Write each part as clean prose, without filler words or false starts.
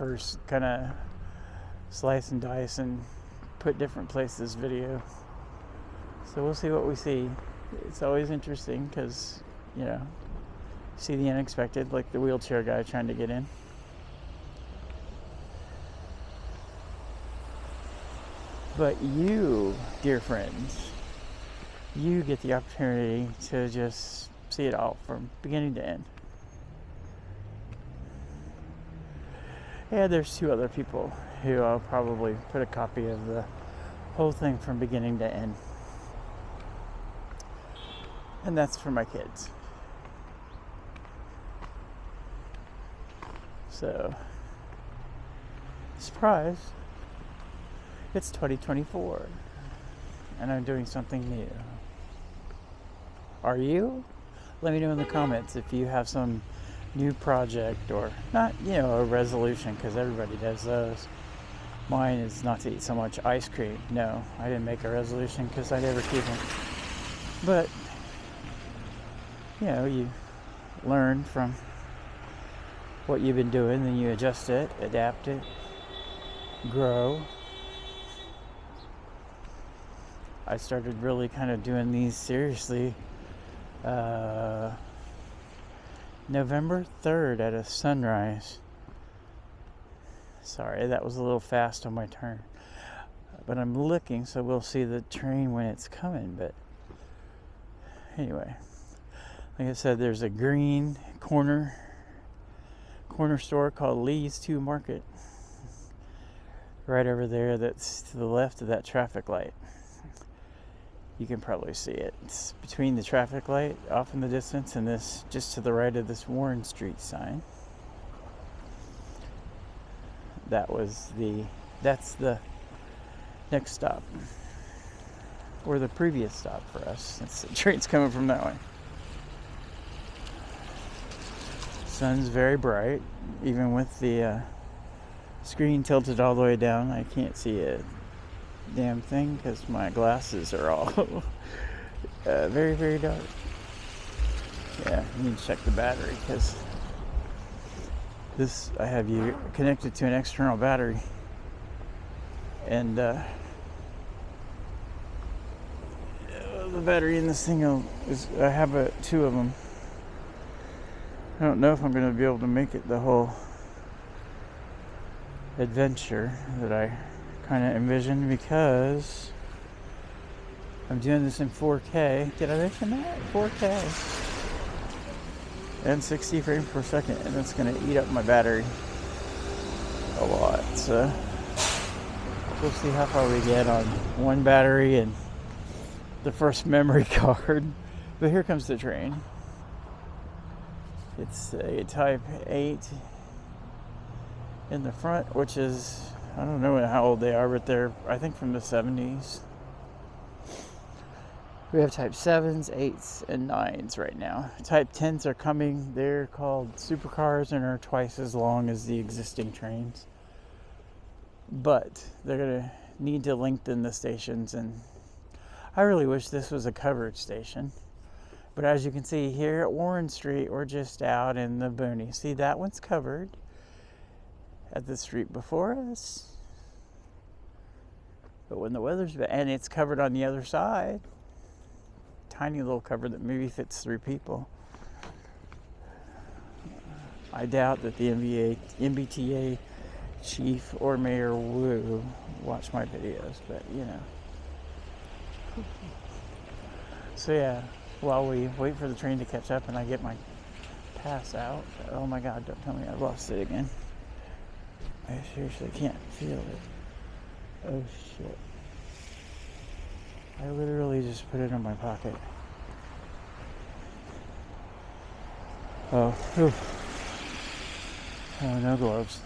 first kind of slice and dice and put different places video. So we'll see what we see. It's always interesting because, you know, see the unexpected, like the wheelchair guy trying to get in. But you, dear friends, you get the opportunity to just see it all from beginning to end. Yeah, there's 2 other people who I'll probably put a copy of the whole thing from beginning to end. And that's for my kids. So, surprise, it's 2024, and I'm doing something new. Are you? Let me know in the comments if you have some new project, or not, you know, a resolution, because everybody does those. Mine is not to eat so much ice cream. No, I didn't make a resolution because I never keep them. But, you know, you learn from what you've been doing, then you adjust it, adapt it, grow. I started really kind of doing these seriously November 3rd at a sunrise. Sorry, that was a little fast on my turn. But I'm looking, so we'll see the train when it's coming. But anyway, like I said, there's a green corner store called Lee's 2 Market. Right over there, that's to the left of that traffic light. You can probably see it. It's between the traffic light off in the distance and this, just to the right of this Warren Street sign. That's the next stop, or the previous stop for us, since the train's coming from that way. Sun's very bright, even with the screen tilted all the way down. I can't see a damn thing because my glasses are all very, very dark. Yeah, I need to check the battery because I have you connected to an external battery, and the battery in this thing I have 2 of them. I don't know if I'm going to be able to make it the whole adventure that I kind of envisioned, because I'm doing this in 4K. Did I mention that? 4K and 60 frames per second, and it's going to eat up my battery a lot. So we'll see how far we get on one battery and the first memory card. But here comes the train. It's a Type 8 in the front, which is, I don't know how old they are, but they're, I think, from the 70s. We have Type 7s, 8s, and 9s right now. Type 10s are coming. They're called supercars and are twice as long as the existing trains. But they're going to need to lengthen the stations, and I really wish this was a covered station. But as you can see here at Warren Street, we're just out in the boonies. See, that one's covered at the street before us. But when the weather's bad, and it's covered on the other side, tiny little cover that maybe fits 3 people. I doubt that the MBTA chief or Mayor Wu watch my videos, but you know. So yeah, while we wait for the train to catch up and I get my pass out. Oh my God, don't tell me I lost it again. I seriously can't feel it. Oh shit. I literally just put it in my pocket. Oh, no gloves.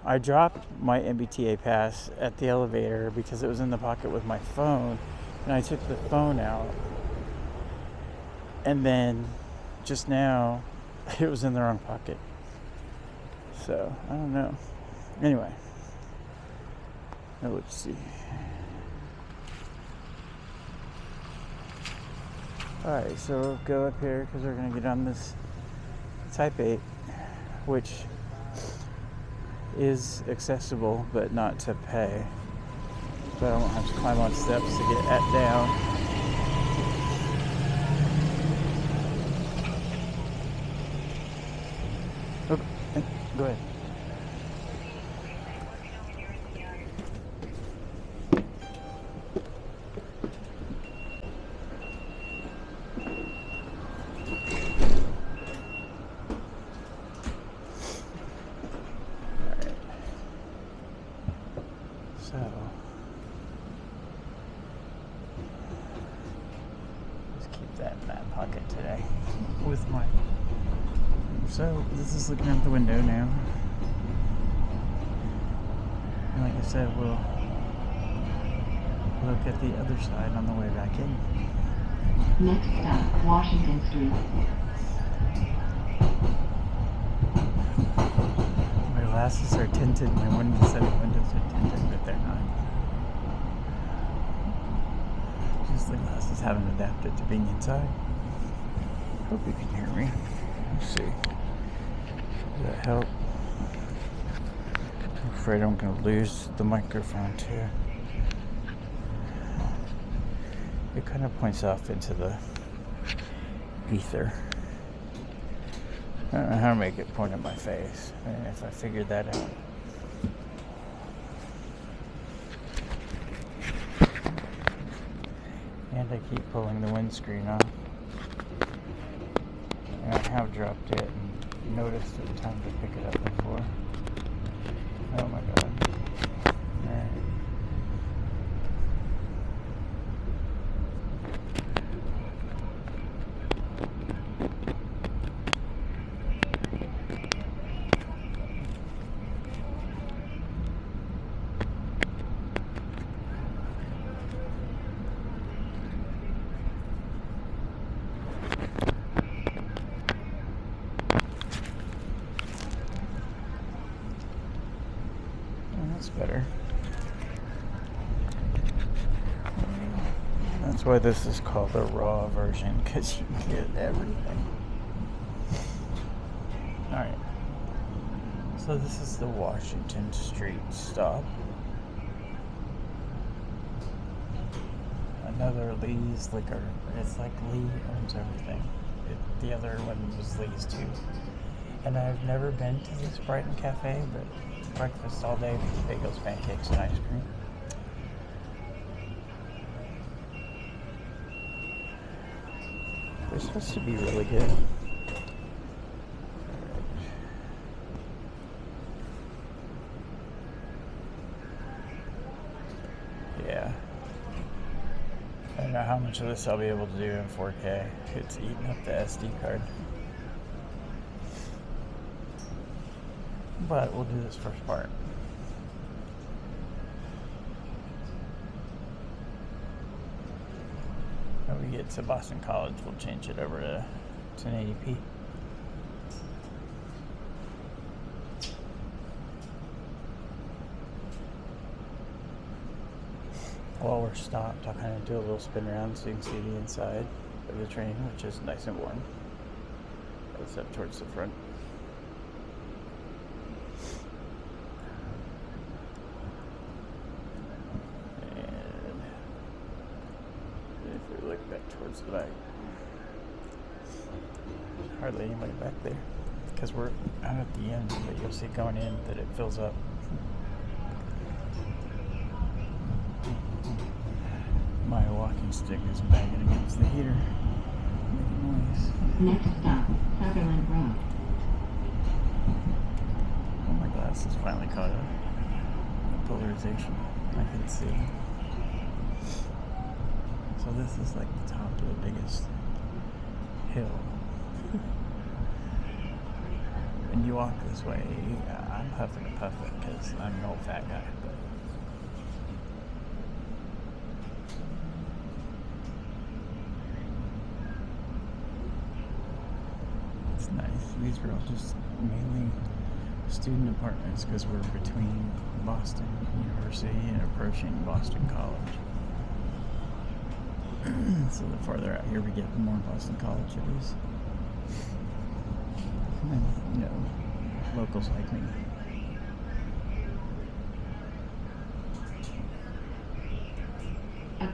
I dropped my MBTA pass at the elevator because it was in the pocket with my phone, and I took the phone out, and then just now it was in the wrong pocket. So I don't know. Anyway, now let's see. Alright, so we'll go up here because we're going to get on this Type 8, which is accessible, but not to pay. But I won't have to climb on steps to get down. Okay, go ahead. So this is looking out the window now. And like I said, we'll look at the other side on the way back in. Next stop, Washington Street. My glasses are tinted. My windows are tinted, but they're not. Just the glasses haven't adapted to being inside. Hope you can hear me. Let's see. Does that help? I'm afraid I'm going to lose the microphone too. It kind of points off into the ether. I don't know how to make it point at my face. And if I figured that out. And I keep pulling the windscreen off. And I have dropped it and noticed it time to pick it up before. Oh my god. Alright. That's better. That's why this is called the raw version, because you can get everything. Alright. So this is the Washington Street stop. Another Lee's Liquor. It's like Lee owns everything. The other one was Lee's too. And I've never been to this Brighton Cafe, but breakfast all day with bagels, pancakes, and ice cream. This has to be really good. Yeah. I don't know how much of this I'll be able to do in 4K. It's eating up the SD card. But we'll do this first part. When we get to Boston College, we'll change it over to 1080p. While we're stopped, I'll kind of do a little spin around so you can see the inside of the train, which is nice and warm. It's up towards the front. Towards the back. Hardly anybody back there because we're out at the end, but you'll see going in that it fills up. My walking stick is banging against the heater, making noise. Next stop, Sutherland Road. Oh, my glasses finally caught up. The polarization, I can see. So this is like the top of the biggest hill. When you walk this way, I'm huffing and puffing because I'm an old fat guy. But it's nice. These are all just mainly student apartments because we're between Boston University and approaching Boston College. So the farther out here we get, the more Boston College it is. And, you know, locals like me.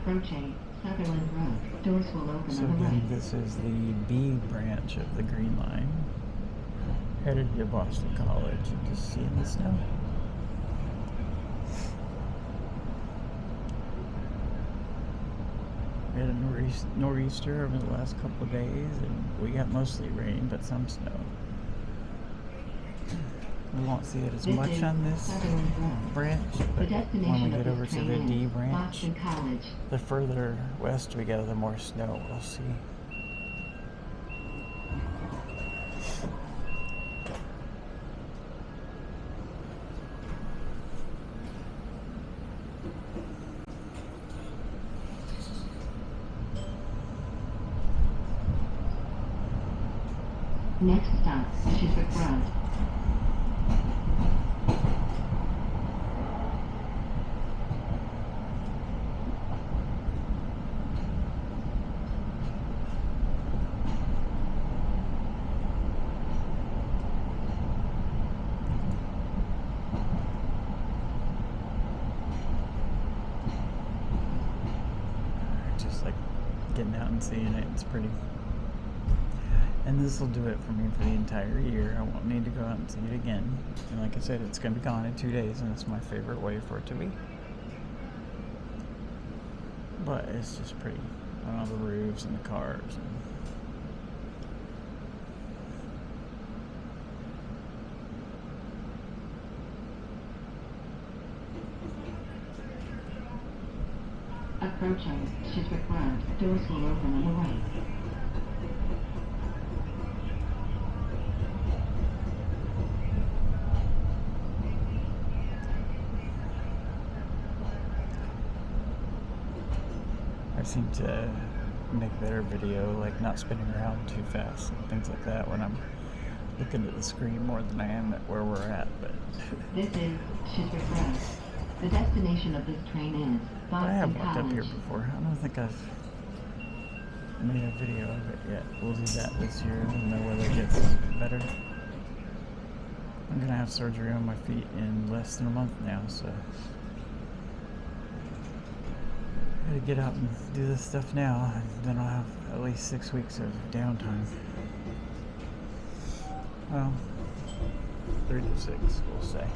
Approaching Sutherland Road. Doors will open So on the again, right. this is the B branch of the Green Line. Headed to Boston College and just seeing the snow. We had a nor'easter over the last couple of days, and we got mostly rain, but some snow. We won't see it as This much is on this Sutherland Road. branch, The but when destination we of get this over to train the D is branch, Boston College. the further west we go, the more snow we'll see. Next stop, Chiswick Road. Just like getting out and seeing it, it's pretty. And this will do it for me for the entire year. I won't need to go out and see it again. And like I said, it's going to be gone in 2 days, and it's my favorite way for it to be. But it's just pretty on all the roofs and the cars. Approaching Chiswick Road. Doors will open on the right. I seem to make better video, like not spinning around too fast and things like that when I'm looking at the screen more than I am at where we're at. But This is Chiswick Road. The destination of this train is I have Boston walked up here College. before. I don't think I've made a video of it yet. We'll do that this year and the weather gets better. I'm gonna have surgery on my feet in less than a month now, so I gotta get out and do this stuff now, and then I'll have at least 6 weeks of downtime. Well, 3 to 6, we'll say.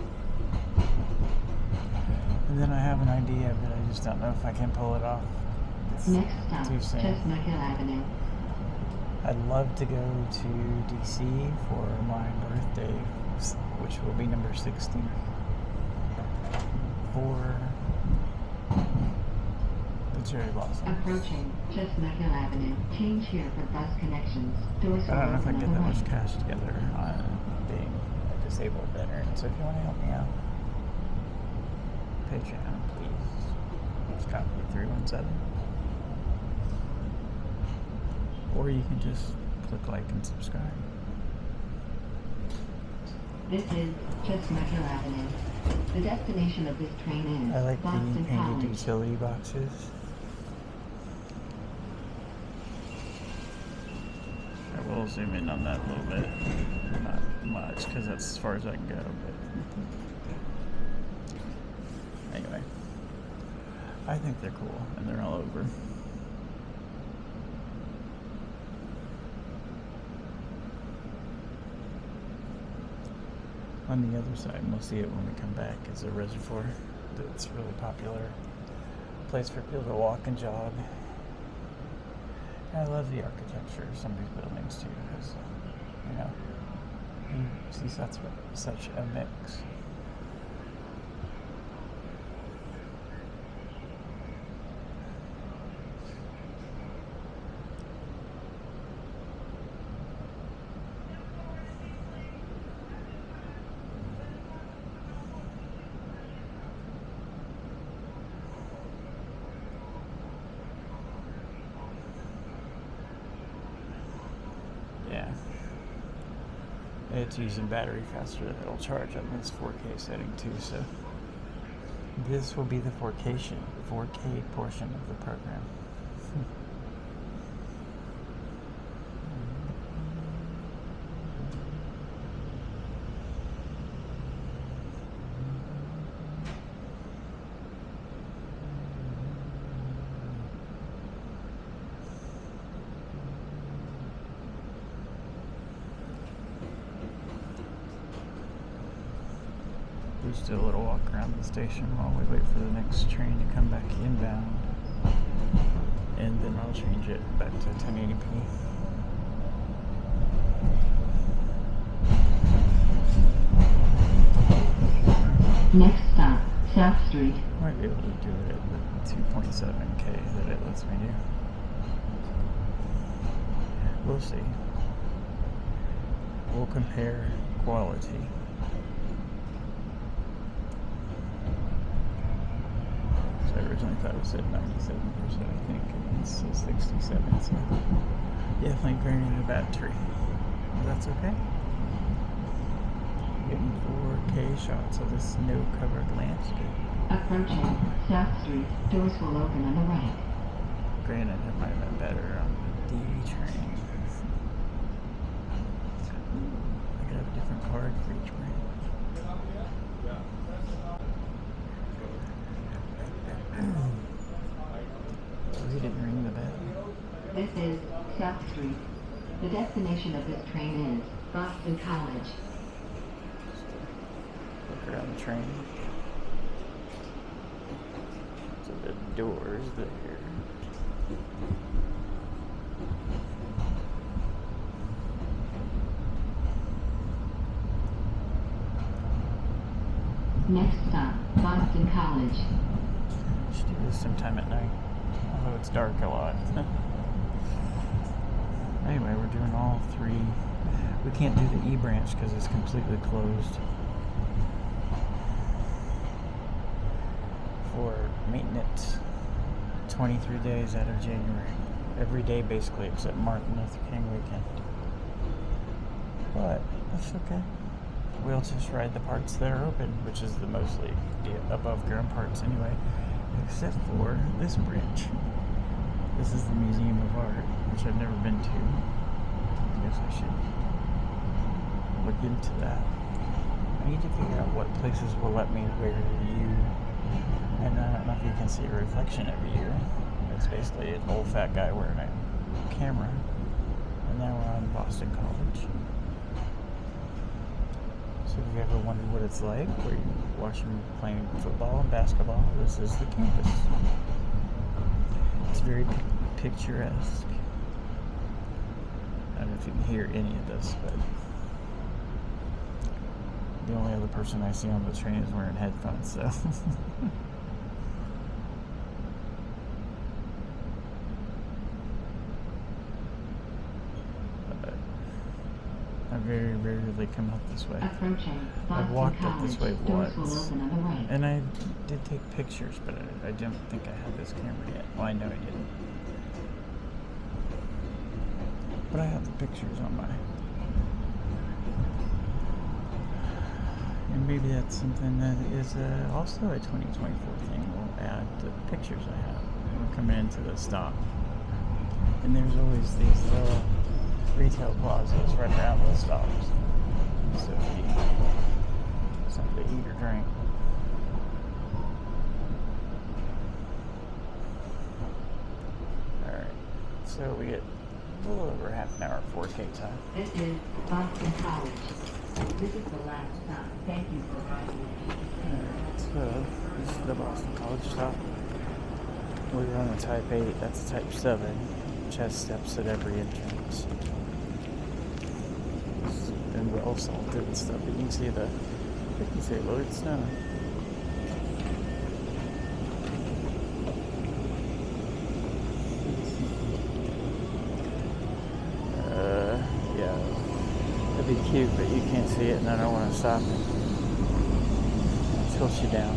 And then I have an idea, but I just don't know if I can pull it off. It's Next stop, too soon. Chestnut Hill Avenue. I'd love to go to DC for my birthday, which will be number 60. For the cherry blossom. Approaching Chestnut Hill Avenue. Change here for bus connections. Doors I will don't know if I open can on get the that much right. cash together on being a disabled veteran. So if you want to help me out, Patreon, please. ScottD317. Or you can just click like and subscribe. This is Chestnut Hill Avenue. The destination of this train is I like Boston the painted College. utility boxes. I will zoom in on that a little bit. Not much, because that's as far as I can go. But anyway, I think they're cool, and they're all over. On the other side, and we'll see it when we come back, is a reservoir that's really popular. Place for people to walk and jog. And I love the architecture of some of these buildings too, because, you know, you see such a mix. Yeah. It's using battery faster than it'll charge on this 4K setting too, so this will be the 4K portion of the program. Let's do a little walk around the station while we wait for the next train to come back inbound. And then I'll change it back to 1080p. Next stop, South Street. Might be able to do it at the 2.7K that it lets me do. We'll see. We'll compare quality. So I originally thought it said 97%, I think, and it's 67, so definitely draining the battery. But that's okay. Getting 4K shots of the snow-covered landscape. Approaching South Street. Doors will open on the right. Granted, it might have been better on the D train. I could have a different card for each brand. Oh, he didn't ring the bell. This is South Street. The destination of this train is Boston College. Look around the train. So the doors there. Next stop, Boston College. Should do this sometime at night. Although it's dark a lot. Anyway, we're doing all three. We can't do the E branch because it's completely closed for maintenance. 23 days out of January. Every day basically except Martin Luther King weekend. But that's okay. We'll just ride the parts that are open, which is the mostly above ground parts anyway, except for this bridge. This is the Museum of Art, which I've never been to. I guess I should look into that. I need to figure out what places will let me wear you. And I don't know if you can see a reflection of you. It's basically an old fat guy wearing a camera. And now we're on Boston College. So if you ever wondered what it's like, where you watch them playing football and basketball, this is the campus. It's very picturesque. I don't know if you can hear any of this, but the only other person I see on the train is wearing headphones, so. I very rarely come up this way. I've walked up this way once, and I did take pictures, but I don't think I had this camera yet. Well, I know I didn't. But I have the pictures on my... And maybe that's something that is also a 2024 thing. We'll add the pictures I have. We're coming into the stop. And there's always these little retail plazas right around those stops. So if you something to eat or drink. Alright. So we get a little over half an hour 4K time. This is Boston College. This is the last stop. Thank you for riding. Alright, so this is the Boston College stop. We're on the Type 8, that's a Type 7, which has steps at every entrance. It's been well salted and stuff, but you can see loaded snow. Yeah, that'd be cute, but you can't see it, and I don't want to stop it. It tilts you down.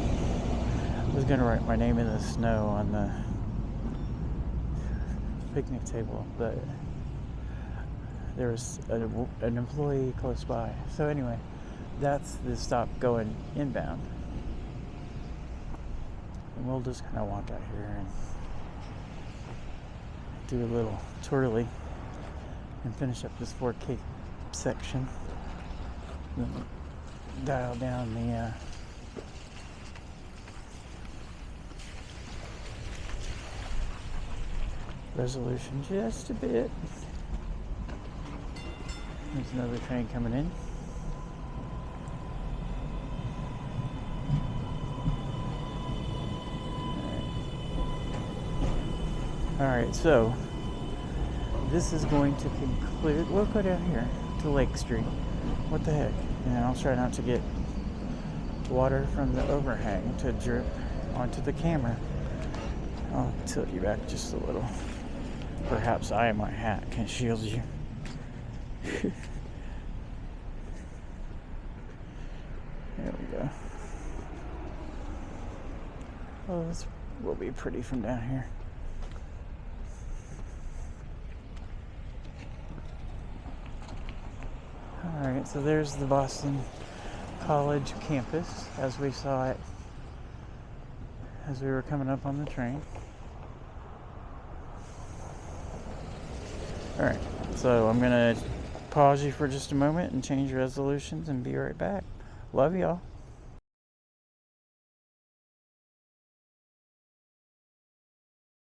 I was gonna write my name in the snow on the picnic table, but there was an employee close by. So anyway, that's the stop going inbound. And we'll just kind of walk out here and do a little twirly and finish up this 4K section. Then dial down the resolution just a bit. There's another train coming in. Alright, so this is going to conclude. We'll go down here to Lake Street. What the heck? And I'll try not to get water from the overhang to drip onto the camera. I'll tilt you back just a little. Perhaps my hat can shield you. There we go. Oh, this will be pretty from down here. Alright, so there's the Boston College campus as we saw it as we were coming up on the train. Alright, so I'm going to pause you for just a moment and change resolutions and be right back. Love y'all.